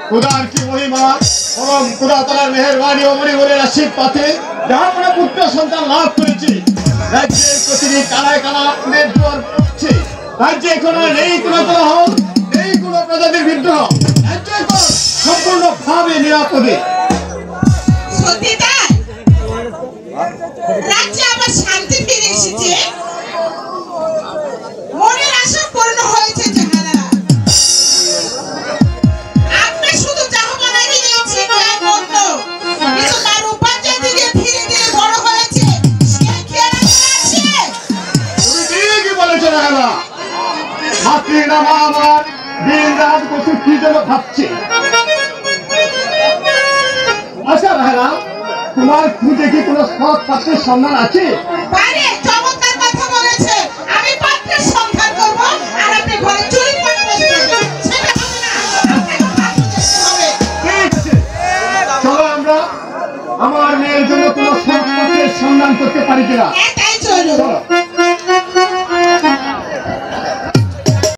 खुदार की महिमा और खुदा तालार मेहरबानी और मणिपुरेर आशीर्बादे जहाँ আমরা পুত্র সন্তান লাভ করেছি রাজ্যের প্রতিটি কানায় কানায় দুয়ার পড়ছে রাজ্যে এখন নেই কোনো কলহ নেই কোনো প্রজাতির বিদ্রোহ রাজ্য এখন সম্পূর্ণভাবে নিরাপদে সত্যি তাই রাজ্যে আবার শান্তি ফিরে এসেছে মনের আশা পূর্ণ হয়েছে তোমার খুঁজে কি কোনো সৎ পাত্রের সন্ধান আছে? চমৎকার কথা বলেছে। আমি পাত্রের সন্ধান করব আর আপনি ঘরে চুরি করে বসবেন। সেটা হবে না। চলো আমরা আমার মেয়ের জন্য কোনো সৎ পাত্রের সন্ধান করতে পারি কিনা? এটাই চলো।